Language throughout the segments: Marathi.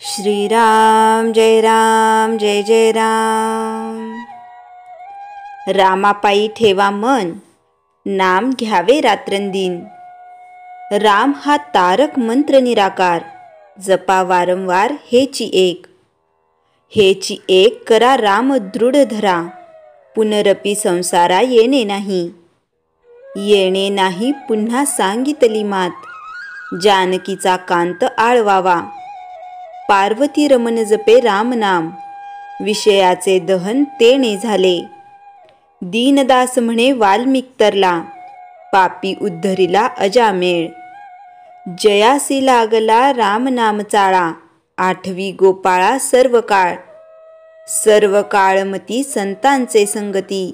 श्रीराम जय जय राम। रामापायी ठेवा मन, नाम घ्यावे रात्रंदिन। राम हा तारक मंत्र निराकार, जपा वारंवार हेची एक करा राम दृढ धरा। पुनरपी संसारा येणे नाही पुन्हा सांगितली मात। जानकीचा कांत आळवावा, पार्वती रमन जपे राम नाम। विषयाचे दहन तेणे झाले, दीनदास म्हणे वाल्मिक तरला। पापी उद्धरिला अजामेळ, जयासी लागला राम नाम चाळा। आठवी गोपाळा सर्व काळमती संतांचे संगती।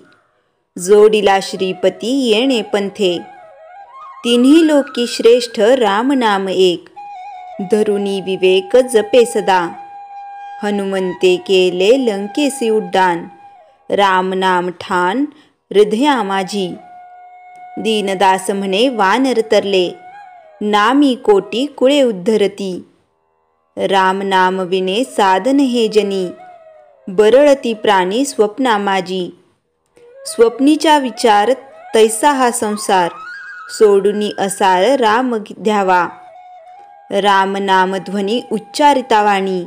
जोडिला श्रीपती येणे पंथे, तिन्ही लोकी श्रेष्ठ राम नाम एक। धरुनी विवेक जपे सदा, हनुमंते केले लंकेसी उड्डाण। राम नाम ठाण हृदया माझी, दीनदास म्हणे वानर तरले। नामी कोटी कुळे उद्धरती, राम नाम विने साधन हे जनी। बरळती प्राणी स्वप्ना माझी, स्वप्नीच्या विचार तैसा हा संसार। सोडूनी असार राम ध्यावा, राम नाम ध्वनी उच्चारिता वाणी।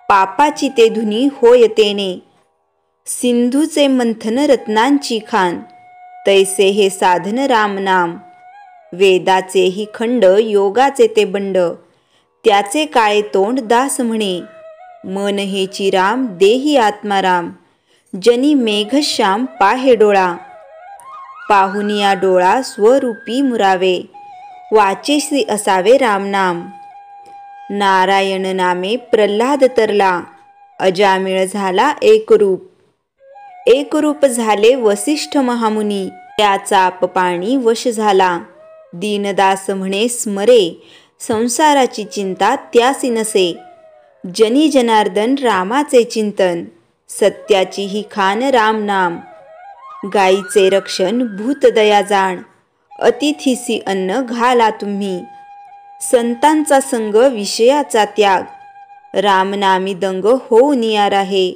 पापाची ते धुनी होय तेने, सिंधूचे मंथन रत्नांची खाण। तैसे हे साधन राम नाम, वेदाचेही खंड योगाचे ते बंड। त्याचे काळे तोंड दास म्हणे, मन हेची राम देही आत्माराम। जनी मेघश्याम पाहे डोळा, पाहुनिया डोळा स्वरूपी मुरावे। वाचेसी असावे राम नाम, नारायण नामे प्रल्हाद तरला। अजामिळ झाला एकरूप झाले वसिष्ठ महामुनी। त्याचा पाणी वश झाला, दीनदास म्हणे स्मरे। संसाराची चिंता त्यासी नसे, जनी जनार्दन रामाचे चिंतन। सत्याची ही खान राम नाम, गाईचे रक्षण भूतदया जाण। अतिथीसी अन्न घाला तुम्ही, संतांचा संग विषयाचा त्याग। रामनामी दंग होऊ नियार आहे,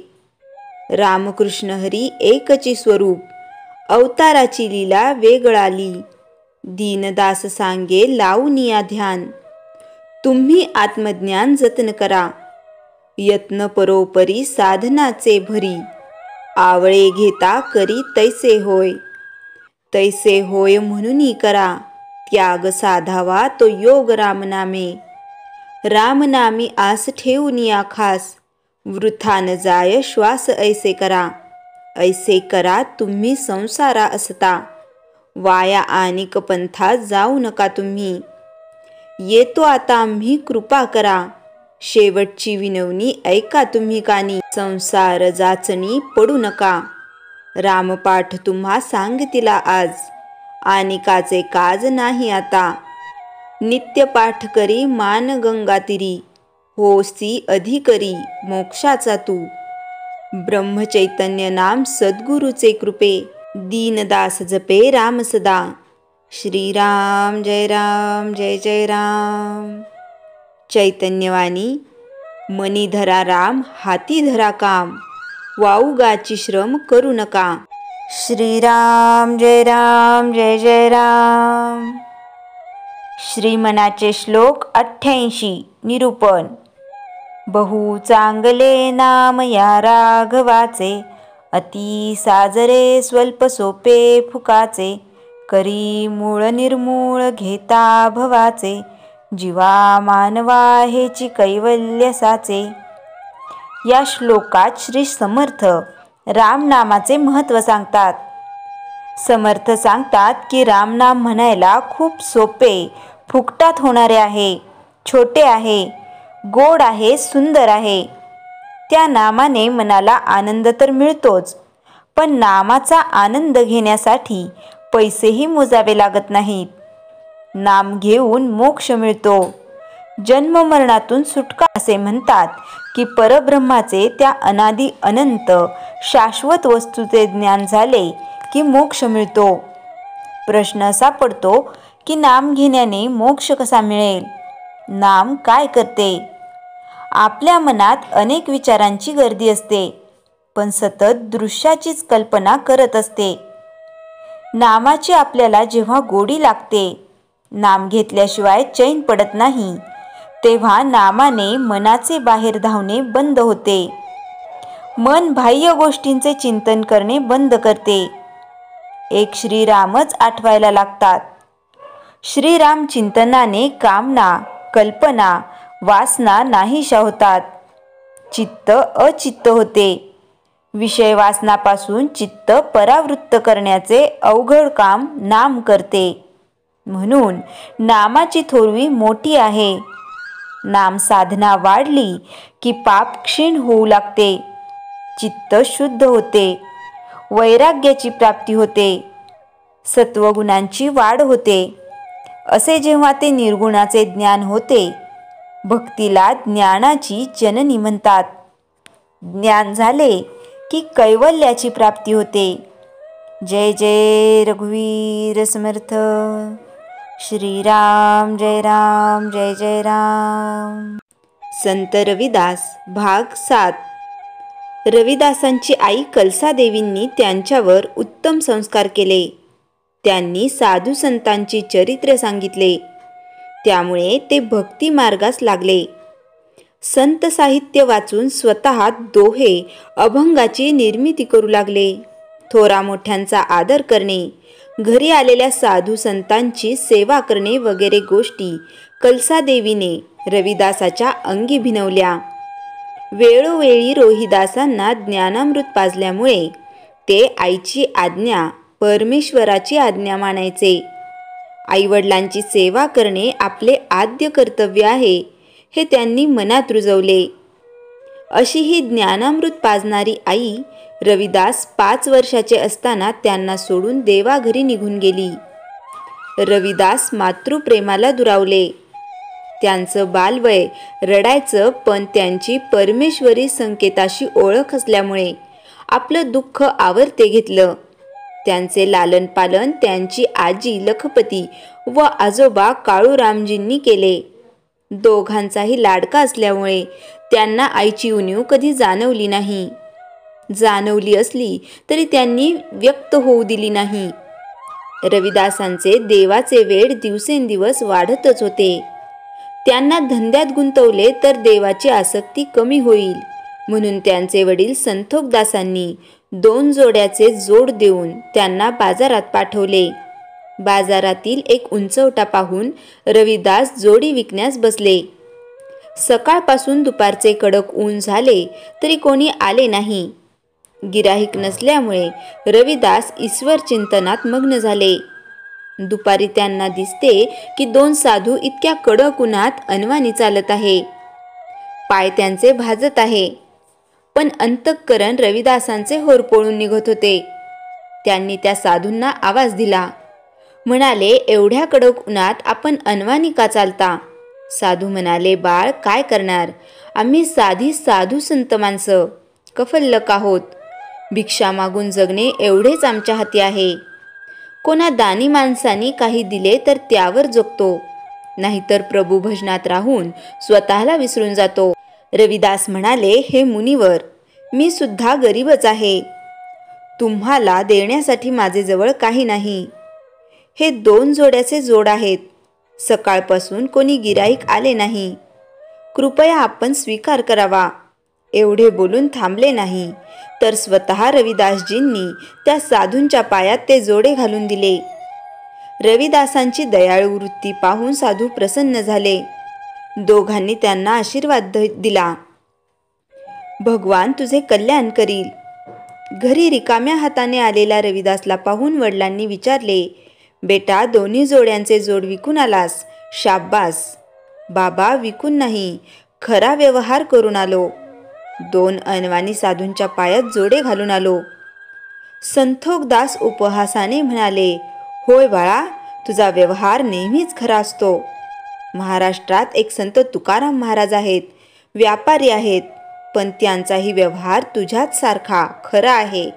रामकृष्ण हरी एकची स्वरूप। अवताराची लीला वेगळाली, दीनदास सांगे लावूनिया ध्यान। तुम्ही आत्मज्ञान जतन करा, यत्न परोपरी साधनाचे भरी। आवळे घेता करी तैसे होय म्हणूनी करा। त्याग साधावा तो योग रामनामे, रामनामी आस ठेवूनिया खास। वृथा न जाय श्वास ऐसे करा तुम्ही संसारा असता। वाया आनिक पंथा जाऊ नका तुम्ही, येतो आता आम्ही कृपा करा। शेवटची विनवणी ऐका तुम्ही कानी, संसार जाचणी पडू नका। रामपाठ तुम्हा सांगतिला आज, आनिकाचे काज नाही आता। नित्य पाठ करी मान गंगातीरी, होसी अधिकरी मोक्षाचा तू। ब्रह्मचैतन्य नाम सद्गुरूचे कृपे, दीनदास जपे राम सदा। श्रीराम जय जय राम। चैतन्यवाणी मनी धरा राम, हाती धरा काम। वाऊगाची श्रम करू नका। श्रीराम जय जय राम। श्रीमनाचे श्लोक 88 निरूपण। बहु चांगले नाम या राघवाचे, अति साजरे स्वल्प सोपे फुकाचे। करी मूळ निर्मूळ घेता भवाचे, जीवा मानवा हेची कैवल्य साचे। या श्लोकात श्री समर्थ रामनामाचे महत्त्व सांगतात। समर्थ सांगतात की रामनाम म्हणायला खूप सोपे, फुकटात होणारे आहे, छोटे आहे, गोड आहे, सुंदर आहे। त्या नामाने मनाला आनंद तर मिळतोच, पण नामाचा आनंद घेण्यासाठी पैसेही मोजावे लागत नाहीत। नाम घेऊन मोक्ष मिळतो, जन्म मरणातून सुटका। असे म्हणतात की परब्रह्माचे, त्या अनादी अनंत शाश्वत वस्तूचे ज्ञान झाले की मोक्ष मिळतो। प्रश्न असा पडतो की नाम घेण्याने मोक्ष कसा मिळेल? नाम काय करते? आपल्या मनात अनेक विचारांची गर्दी असते, पण सतत दृश्याचीच कल्पना करत असते. नामाची आपल्याला जेव्हा गोडी लागते, नाम घेतल्याशिवाय चैन पडत नाही, तेव्हा नामाने मनाचे बाहेर धावणे बंद होते. मन बाह्य गोष्टींचे चिंतन करणे बंद करते. एक श्रीरामच आठवायला लागतात. श्रीराम चिंतनाने कामना, कल्पना, वासना नाहीशा होतात. चित्त अचित्त होते. विषय वासनापासून चित्त परावृत्त करण्याचे अवघड काम नाम करते. म्हणून नामाची थोरवी मोठी आहे. नाम साधना वाढली की पाप क्षीण होऊ लागते, चित्त शुद्ध होते, वैराग्याची प्राप्ती होते, सत्वगुणांची वाढ होते. असे जेव्हा ते निर्गुणाचे ज्ञान होते, भक्तीला ज्ञानाची जननी म्हणतात. ज्ञान झाले की कैवल्याची प्राप्ती होते. जय जय रघुवीर समर्थ. श्रीराम जय राम जय जय राम. संत रविदास भाग 7. रविदासांची आई कलसादेवींनी त्यांच्यावर उत्तम संस्कार केले. त्यांनी साधू संतांची चरित्र सांगितले. त्यामुळे ते भक्ती मार्गास लागले. संत साहित्य वाचून स्वतः दोहे, अभंगाची निर्मिती करू लागले. थोरा मोठ्यांचा आदर करणे, घरी आलेल्या साधू संतांची सेवा करणे वगैरे गोष्टी कलसादेवीने रविदासाच्या अंगी भिनवल्या. वेळोवेळी रोहिदासांना ज्ञानामृत पाजल्यामुळे ते आईची आज्ञा, परमेश्वराची आज्ञा मानायचे. आईवडिलांची सेवा करणे आपले आद्य कर्तव्य आहे, हे त्यांनी मनात रुजवले. अशी ही ज्ञानामृत पाजणारी आई रविदास 5 वर्षाचे असताना त्यांना सोडून देवाघरी निघून गेली. रविदास मातृप्रेमाला दुरावले. त्यांचं बालवय रडायचं, पण त्यांची परमेश्वरी संकेताशी ओळख असल्यामुळे आपलं दुःख आवर्ते घेतलं. त्यांचे लालन पालन त्यांची आजी लखपती व आजोबा काळूरामजींनी केले. दोघांचाही लाडका असल्यामुळे त्यांना आईची उणीव कधी जाणवली नाही. जाणवली असली तरी त्यांनी व्यक्त होऊ दिली नाही. रविदासांचे देवाचे वेळ दिवसेंदिवस वाढतच होते. त्यांना धंद्यात गुंतवले तर देवाची आसक्ती कमी होईल, म्हणून त्यांचे वडील संतोखदासांनी 2 जोड्याचे जोड देऊन त्यांना बाजारात पाठवले. बाजारातील एक उंचवटा पाहून रविदास जोडी विकण्यास बसले. सकाळपासून दुपारचे कडक ऊन झाले तरी कोणी आले नाही. गिराहिक नसल्यामुळे रविदास ईश्वर चिंतनात मग्न झाले. दुपारी त्यांना दिसते की 2 साधू इतक्या कडक उन्हात अनवाणी चालत आहे. पाय त्यांचे भाजत आहे, पण अंतःकरण रविदासांचे होरपोळून निघत होते. त्यांनी त्या साधूंना आवाज दिला. म्हणाले, एवढ्या कडक उन्हात आपण अनवाणी का चालता? साधू म्हणाले, बाळ, काय करणार, आम्ही साधी साधू संत माणसं, कफल्लक आहोत. भिक्षा मागून जगणे एवढेच आमच्या हाती आहे. कोणा दानी माणसांनी काही दिले तर त्यावर जगतो, नाहीतर प्रभू भजनात राहून स्वतःला विसरून जातो. रविदास म्हणाले, हे मुनिवर, मी सुद्धा गरीबच आहे. तुम्हाला देण्यासाठी माझेजवळ काही नाही. हे 2 जोड्याचे जोड आहेत. सकाळपासून कोणी गिराईक आले नाही. कृपया आपण स्वीकार करावा. एवढे बोलून थांबले नाही तर स्वतः रविदासजींनी त्या साधूंच्या पायात ते जोडे घालून दिले. रविदासांची दयाळू वृत्ती पाहून साधू प्रसन्न झाले. दोघांनी त्यांना आशीर्वाद दिला. भगवान तुझे कल्याण करील. घरी रिकाम्या हाताने आलेला रविदासला पाहून वडिलांनी विचारले, बेटा, दोन्ही जोड्यांचे जोड विकून आलास? शाब्बास. बाबा, विकून नाही, खरा व्यवहार करून आलो. 2 अनवाणी साधूंच्या पायात जोडे घालून आलो. संतोखदास उपहासाने म्हणाले, होय बाळा, तुझा व्यवहार नेहमीच खरा असतो. महाराष्ट्रात एक संत तुकाराम महाराज आहेत, व्यापारी आहेत, पण त्यांचाही व्यवहार तुझ्याच सारखा खरा आहे.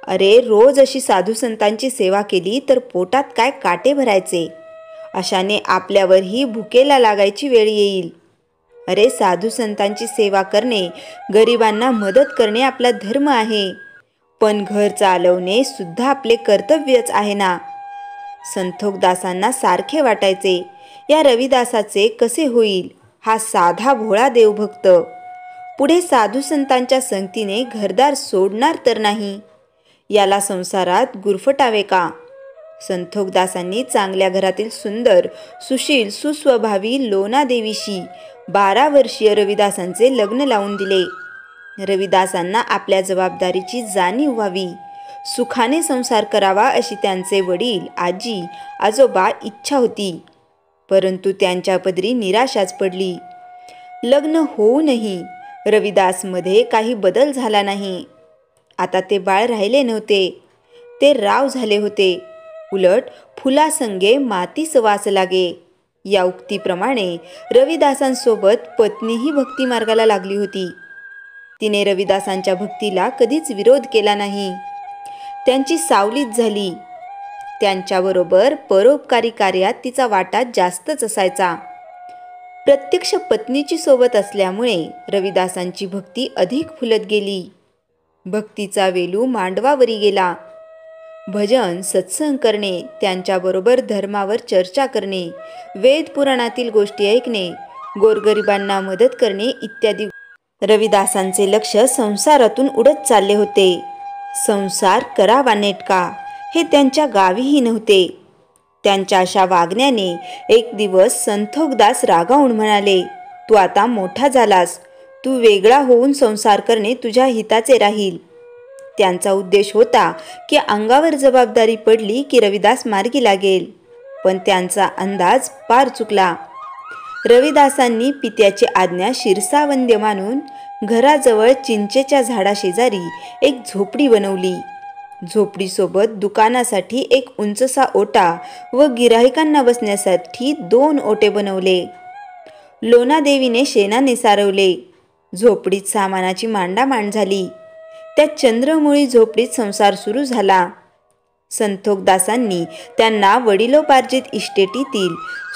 अरे, रोज अशी साधू संतांची सेवा केली तर पोटात काय काटे भरायचे. अशाने आपल्यावरही भुकेला लागायची वेळ येईल. अरे, साधू संतांची सेवा करणे, गरिबांना मदत करणे आपला धर्म आहे, पण घर चालवणे सुद्धा आपले कर्तव्यच आहे ना. संतोखदासांना सारखे वाटायचे, या रविदासाचे कसे होईल, हा साधा भोळा देवभक्त पुढे साधू संतांच्या संगतीने घरदार सोडणार तर नाही, याला संसारात गुरफटावे का. संतोखदासांनी चांगल्या घरातील सुंदर, सुशील, सुस्वभावी लोनादेवीशी 12 वर्षीय रविदासांचे लग्न लावून दिले. रविदासांना आपल्या जबाबदारीची जाणीव व्हावी, सुखाने संसार करावा अशी त्यांचे वडील, आजी, आजोबा इच्छा होती. परंतु त्यांच्या पदरी निराशाच पडली. लग्न होऊनही रविदासमध्ये काही बदल झाला नाही. आता ते बाळ राहिले नव्हते, ते राव झाले होते. उलट फुलासंगे मातीस वास लागे, या उक्तीप्रमाणे रविदासांसोबत पत्नीही भक्ती मार्गाला लागली होती. तिने रविदासांच्या भक्तीला कधीच विरोध केला नाही, त्यांची सावलीच झाली. त्यांच्याबरोबर परोपकारी कार्यात तिचा वाटा जास्तच असायचा. प्रत्यक्ष पत्नीची सोबत असल्यामुळे रविदासांची भक्ती अधिक फुलत गेली. भक्तीचा वेलू मांडवावरी गेला. भजन, सत्संग करणे, त्यांच्याबरोबर धर्मावर चर्चा करणे, वेद पुराणातील गोष्टी ऐकणे, गोरगरिबांना मदत करणे इत्यादी. रविदासांचे लक्ष संसारातून उडत चालले होते. संसार करावा नेटका हे त्यांच्या गावीही नव्हते. त्यांच्या अशा वागण्याने एक दिवस संतोखदास रागावून म्हणाले, तू आता मोठा झालास, तू वेगळा होऊन संसार करणे तुझ्या हिताचे राहील. त्यांचा उद्देश होता की अंगावर जबाबदारी पडली की रविदास मार्गी लागेल, पण त्यांचा अंदाज पार चुकला. रविदासांनी पित्याची आज्ञा शिरसावंद्य मानून घराजवळ चिंचेच्या झाडाशेजारी एक झोपडी बनवली. झोपडीसोबत दुकानासाठी एक उंचसा ओटा व गिराहिकांना बसण्यासाठी 2 ओटे बनवले. लोनादेवीने शेणाने सारवले. झोपडीत सामानाची मांडामांड झाली. त्या चंद्रमुळी झोपडीत संसार सुरू झाला. संतोखदासांनी त्यांना वडिलोपार्जित इस्टेटीतील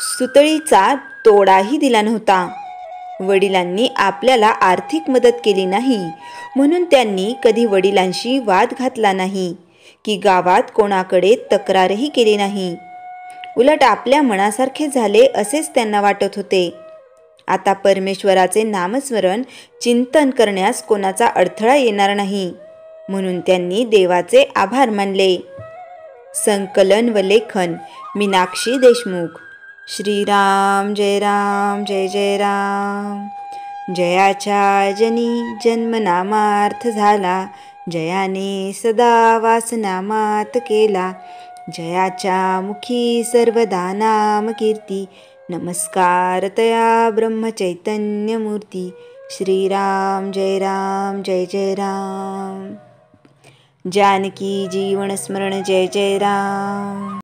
सुतळीचा तोडाही दिला नव्हता. वडिलांनी आपल्याला आर्थिक मदत केली नाही म्हणून त्यांनी कधी वडिलांशी वाद घातला नाही की गावात कोणाकडे तक्रारही केली नाही. उलट आपल्या मनासारखे झाले असेच त्यांना वाटत होते. आता परमेश्वराचे नामस्मरण, चिंतन करण्यास कोणाचा अडथळा येणार नाही म्हणून त्यांनी देवाचे आभार मानले. संकलन व लेखन मीनाक्षी देशमुख. श्रीराम जय राम जय जय राम. जयाच्या जनी जन्मनामार्थ झाला, जयाने सदा वासनामात केला. जयाच्या मुखी सर्वदा नाम कीर्ती, नमस्कार तया ब्रह्मचैतन्य मूर्ती. श्रीराम जय राम जय जय राम. जानकी जीवन स्मरण जय जय राम.